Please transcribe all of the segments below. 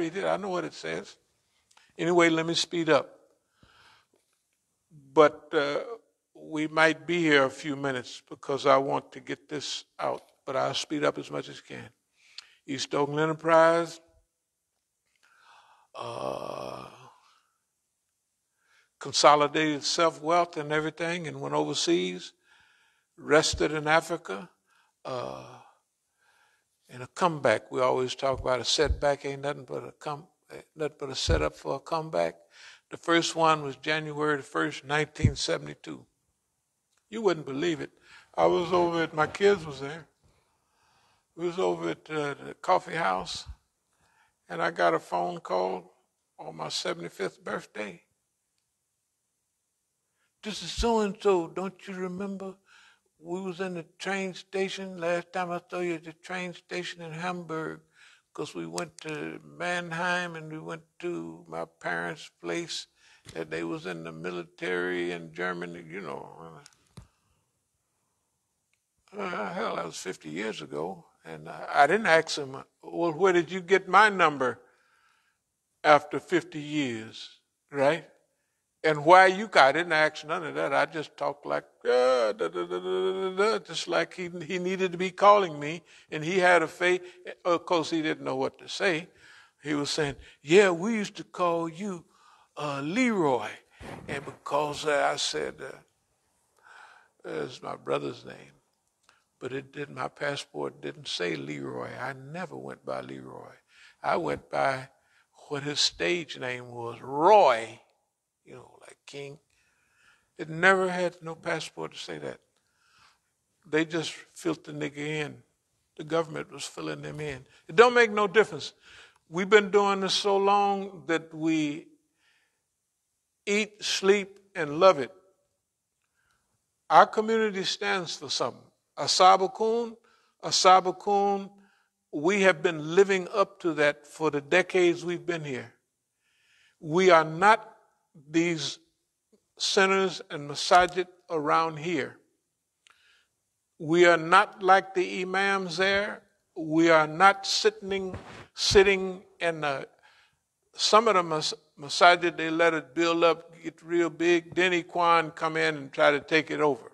read it. I know what it says. Anyway, let me speed up. But we might be here a few minutes because I want to get this out, but I'll speed up as much as I can. East Oakland Enterprise, consolidated self-wealth and everything and went overseas, rested in Africa, and a comeback. We always talk about a setback ain't nothing but a setup for a comeback. The first one was January the 1st, 1972. You wouldn't believe it. I was over at, my kids was there. We was over at the coffee house, and I got a phone call on my 75th birthday. This is so-and-so, don't you remember? We was in the train station. Last time I saw you at the train station in Hamburg, because we went to Mannheim and we went to my parents' place, and they was in the military in Germany, you know. Hell, that was 50 years ago. And I didn't ask him, well, where did you get my number after 50 years, right? And why you, I didn't ask none of that. I just talked like, just like he needed to be calling me. And he had a faith, of course he didn't know what to say. He was saying, yeah, we used to call you Leroy. And because I said, it's my brother's name. But my passport didn't say Leroy. I never went by Leroy. I went by what his stage name was, Roy, you know, like King. It never had no passport to say that. They just filled the nigga in. The government was filling them in. It don't make no difference. We've been doing this so long that we eat, sleep, and love it. Our community stands for something. As-Sabiqun, we have been living up to that for the decades we've been here. We are not these centers and Masjid around here. We are not like the Imams there. We are not sitting in some of the Masjid, they let it build up, get real big, then Ikhwan come in and try to take it over.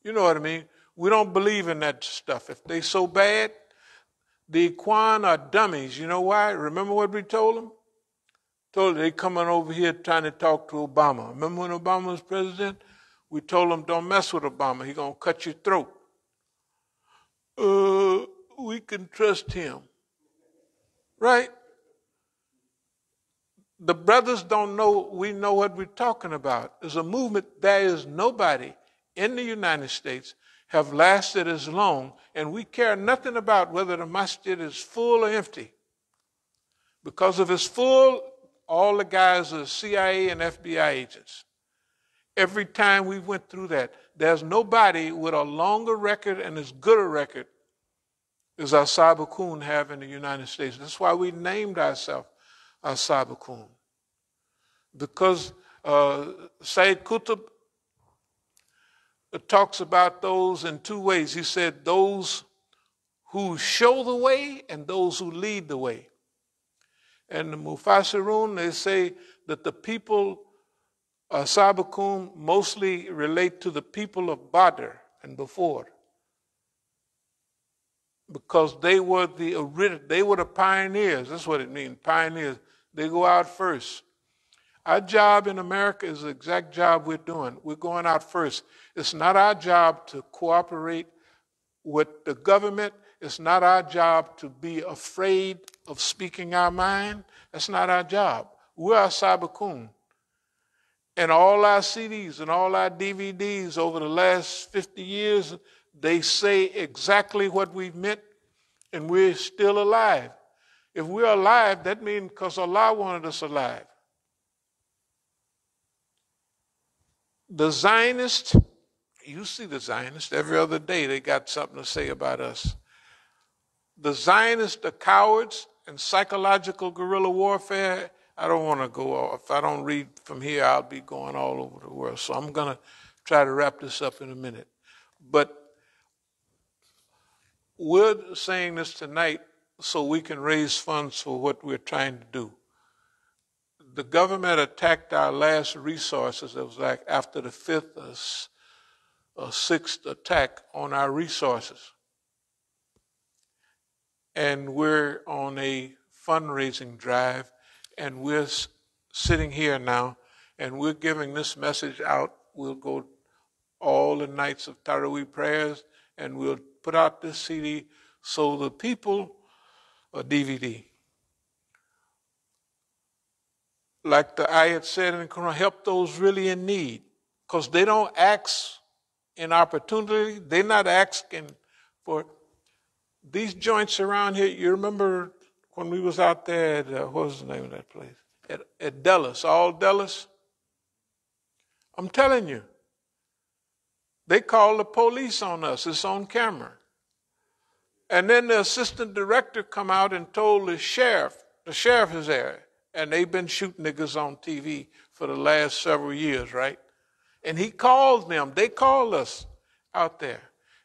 You know what I mean? We don't believe in that stuff. If they so bad, the Ikhwan are dummies. You know why? Remember what we told them? Told them they coming over here trying to talk to Obama. Remember when Obama was president? We told them don't mess with Obama. He's going to cut your throat. We can trust him. Right? The brothers don't know we know what we're talking about. There's a movement. There is nobody in the United States have lasted as long, and we care nothing about whether the masjid is full or empty. Because if it's full, all the guys are CIA and FBI agents. Every time we went through that, there's nobody with a longer record and as good a record as As-Sabiqun have in the United States. That's why we named ourselves As-Sabiqun. Because Sayyid Qutb talks about those in two ways. He said those who show the way and those who lead the way. And the Mufassirun, they say that the people, As-Sabiqun, mostly relate to the people of Badr and before. Because they were the pioneers. That's what it means, pioneers. They go out first. Our job in America is the exact job we're doing. We're going out first. It's not our job to cooperate with the government. It's not our job to be afraid of speaking our mind. That's not our job. We're As-Sabiqun. And all our CDs and all our DVDs over the last 50 years, they say exactly what we've meant, and we're still alive. If we're alive, that means because Allah wanted us alive. The Zionists, you see the Zionists, every other day they got something to say about us. The Zionists are cowards and psychological guerrilla warfare. I don't want to go off. If I don't read from here, I'll be going all over the world. So I'm going to try to wrap this up in a minute. But we're saying this tonight so we can raise funds for what we're trying to do. The government attacked our last resources. It was like after the fifth or sixth attack on our resources. And we're on a fundraising drive, and we're sitting here now, and we're giving this message out. We'll go all the nights of Taraweeh prayers, and we'll put out this CD so the people, or DVD, like the ayat said in the Quran, help those really in need, because they don't ask in opportunity. They're not asking for these joints around here. You remember when we was out there at, what was the name of that place? At Dallas, all Dallas? I'm telling you, they called the police on us. It's on camera. And then the assistant director come out and told the sheriff is there. And they've been shooting niggas on TV for the last several years, right? And he called them. They called us out there.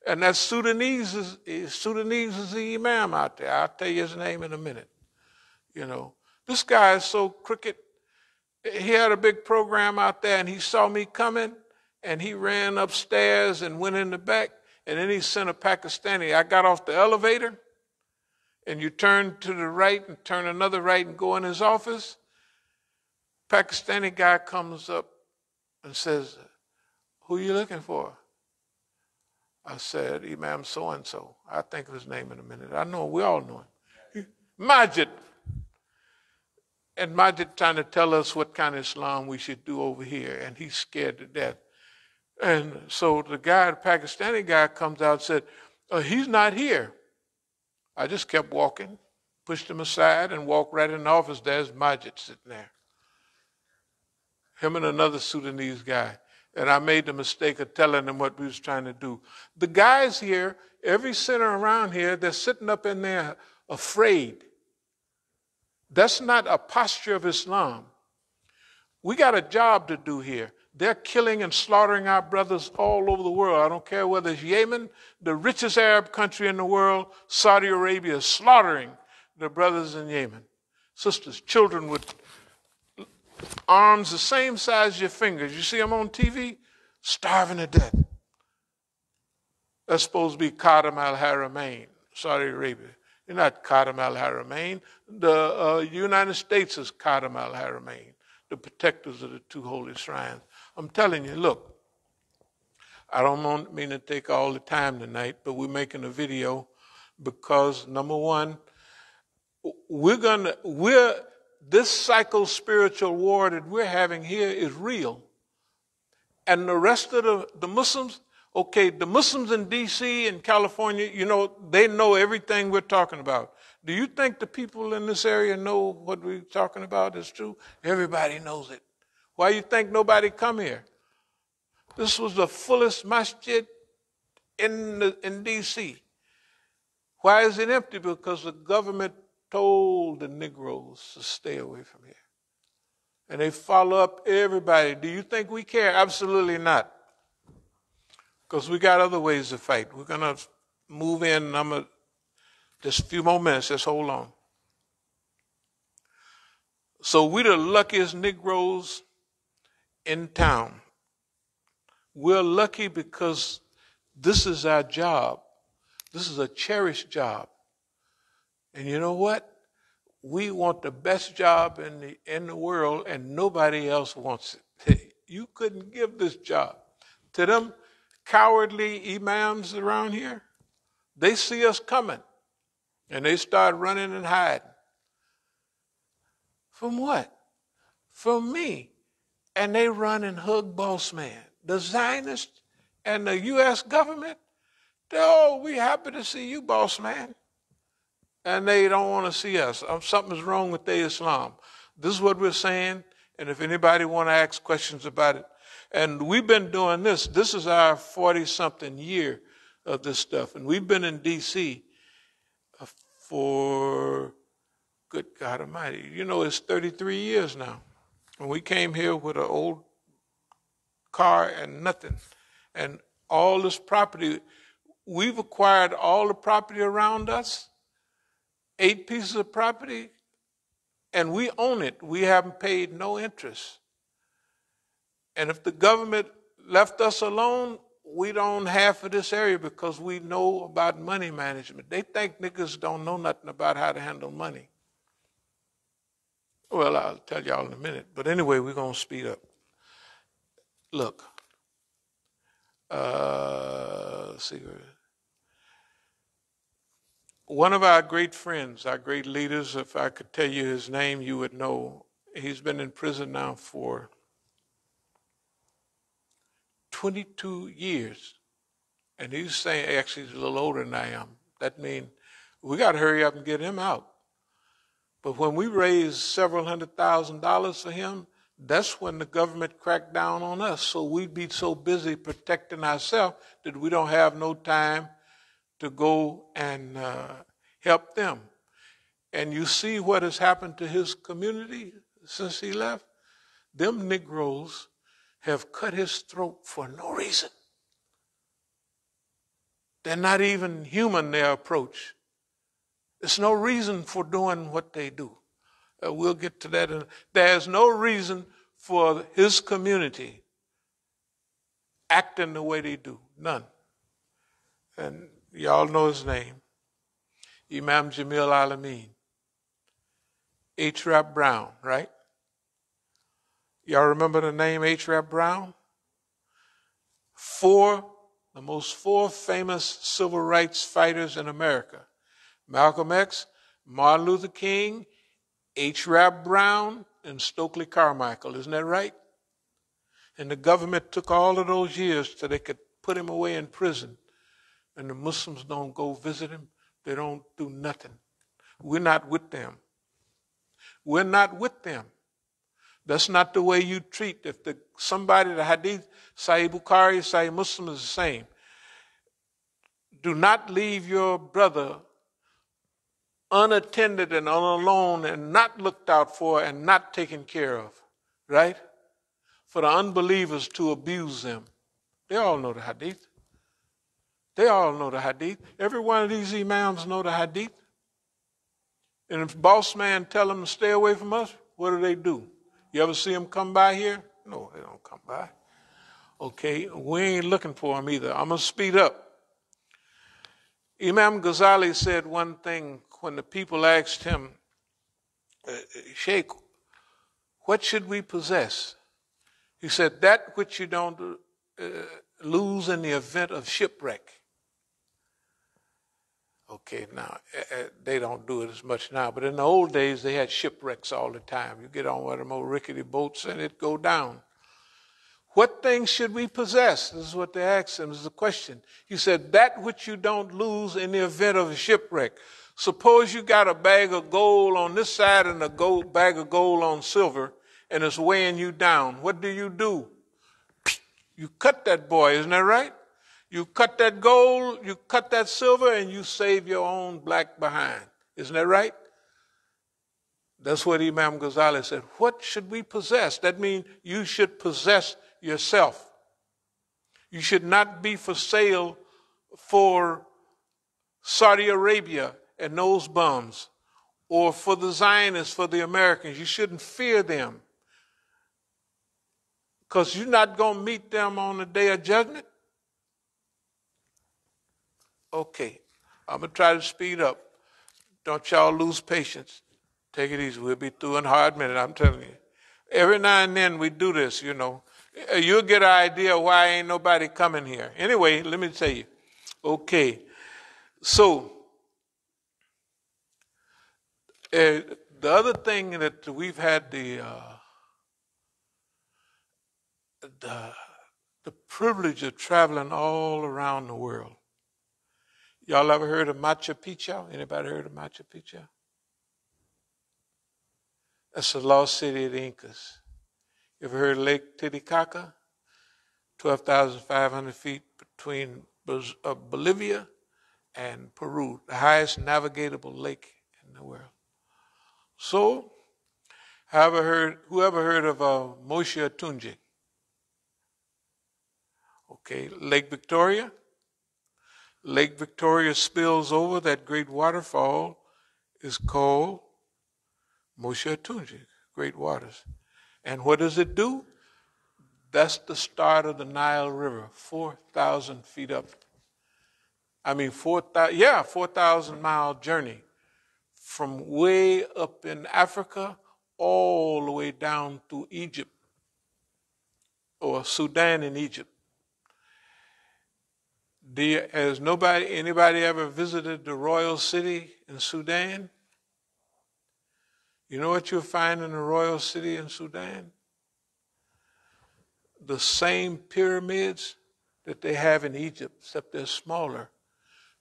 And that Sudanese is the Imam out there. I'll tell you his name in a minute. You know, this guy is so crooked. He had a big program out there, and he saw me coming, and he ran upstairs and went in the back, and then he sent a Pakistani. I got off the elevator, and you turn to the right and turn another right and go in his office. Pakistani guy comes up and says, "Who are you looking for?" I said, "Imam so-and-so." I'll think of his name in a minute. I know, we all know him. Masjid. And Masjid trying to tell us what kind of Islam we should do over here, and he's scared to death. And so the Pakistani guy comes out and said, "He's not here." I just kept walking, pushed him aside, and walked right in the office. There's Masjid sitting there. Him and another Sudanese guy. And I made the mistake of telling them what we was trying to do. The guys here, every center around here, they're sitting up in there afraid. That's not a posture of Islam. We got a job to do here. They're killing and slaughtering our brothers all over the world. I don't care whether it's Yemen, the richest Arab country in the world, Saudi Arabia is slaughtering the brothers in Yemen. Sisters, children with arms the same size as your fingers. You see them on TV? Starving to death. That's supposed to be Qadam al-Haramain, Saudi Arabia. You're not Qadam al-Haramain. The United States is Qadam al-Haramain, the protectors of the two holy shrines. I'm telling you, look, I don't mean to take all the time tonight, but we're making a video because, number one, this psycho-spiritual war that we're having here is real. And the rest of the Muslims, okay, the Muslims in D.C. and California, you know, they know everything we're talking about. Do you think the people in this area know what we're talking about is true? Everybody knows it. Why do you think nobody come here? This was the fullest masjid in D.C. Why is it empty? Because the government told the Negroes to stay away from here. And they follow up everybody. Do you think we care? Absolutely not. Because we got other ways to fight. We're going to move in. Just a few more minutes. Just hold on. So we're the luckiest Negroes in town. We're lucky because this is our job. This is a cherished job. And you know what? We want the best job in the world, and nobody else wants it. You couldn't give this job to them cowardly imams around here. They see us coming, and they start running and hiding. From what? From me. And they run and hug boss man. The Zionists and the U.S. government, we happy to see you, boss man. And they don't want to see us. Something's wrong with their Islam. This is what we're saying, and if anybody want to ask questions about it. And we've been doing this. This is our 40-something year of this stuff. And we've been in D.C. for, good God Almighty, you know, it's 33 years now. And we came here with an old car and nothing. And all this property, we've acquired all the property around us. 8 pieces of property, and we own it. We haven't paid no interest. And if the government left us alone, we'd own half of this area because we know about money management. They think niggas don't know nothing about how to handle money. Well, I'll tell y'all in a minute. But anyway, we're going to speed up. Look. Let's see. One of our great friends, our great leaders, if I could tell you his name, you would know. He's been in prison now for 22 years. And he's saying, actually, he's a little older than I am. That means we got to hurry up and get him out. But when we raised several $100,000 for him, that's when the government cracked down on us. So we'd be so busy protecting ourselves that we don't have no time to go and help them. And you see what has happened to his community since he left? Them Negroes have cut his throat for no reason. They're not even human, their approach. There's no reason for doing what they do. We'll get to that. There's no reason for his community acting the way they do. None. And y'all know his name. Imam Jamil Alameen. H. Rap Brown, right? Y'all remember the name H. Rap Brown? The most four famous civil rights fighters in America. Malcolm X, Martin Luther King, H. Rap Brown, and Stokely Carmichael. Isn't that right? And the government took all of those years so they could put him away in prison. And the Muslims don't go visit him. They don't do nothing. We're not with them. We're not with them. That's not the way you treat. If somebody, the Hadith, Sahih Bukhari, Sahih Muslim is the same. Do not leave your brother unattended and alone and not looked out for and not taken care of, right? For the unbelievers to abuse them. They all know the Hadith. They all know the Hadith. Every one of these Imams know the Hadith. And if boss man tell them to stay away from us, what do? You ever see them come by here? No, they don't come by. Okay, we ain't looking for them either. I'm going to speed up. Imam Ghazali said one thing when the people asked him, Sheikh, what should we possess? He said, that which you don't lose in the event of shipwreck. Okay, now, they don't do it as much now, but in the old days, they had shipwrecks all the time. You get on one of them old rickety boats and it go down. What things should we possess? This is what they asked him, this is the question. He said, that which you don't lose in the event of a shipwreck. Suppose you got a bag of gold on this side and a bag of gold on silver, and it's weighing you down. What do? You cut that boy, isn't that right? You cut that gold, you cut that silver, and you save your own black behind. Isn't that right? That's what Imam Ghazali said. What should we possess? That means you should possess yourself. You should not be for sale for Saudi Arabia and those bums, or for the Zionists, for the Americans. You shouldn't fear them, because you're not going to meet them on the day of judgment. Okay, I'm going to try to speed up. Don't y'all lose patience. Take it easy. We'll be through in a hard minute, I'm telling you. Every now and then we do this, you know. You'll get an idea why ain't nobody coming here. Anyway, let me tell you. Okay, so the other thing that we've had the privilege of traveling all around the world. Y'all ever heard of Machu Picchu? Anybody heard of Machu Picchu? That's the lost city of the Incas. You ever heard of Lake Titicaca? 12,500 feet between Bolivia and Peru, the highest navigatable lake in the world. So, whoever heard of Moshe Atunji? Okay, Lake Victoria. Lake Victoria spills over that great waterfall is called Moshe Tunji, Great Waters. And what does it do? That's the start of the Nile River, 4,000 feet up. 4,000-mile journey from way up in Africa all the way down to Egypt, or Sudan and Egypt. Has anybody ever visited the royal city in Sudan? You know what you'll find in the royal city in Sudan? The same pyramids that they have in Egypt, except they're smaller.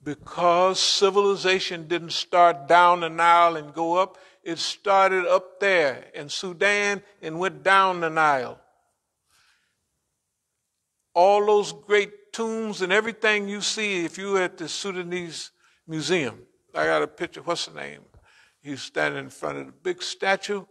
Because civilization didn't start down the Nile and go up, it started up there in Sudan and went down the Nile. All those great tombs and everything you see, if you were at the Sudanese museum, I got a picture, what's the name? He's standing in front of the big statue.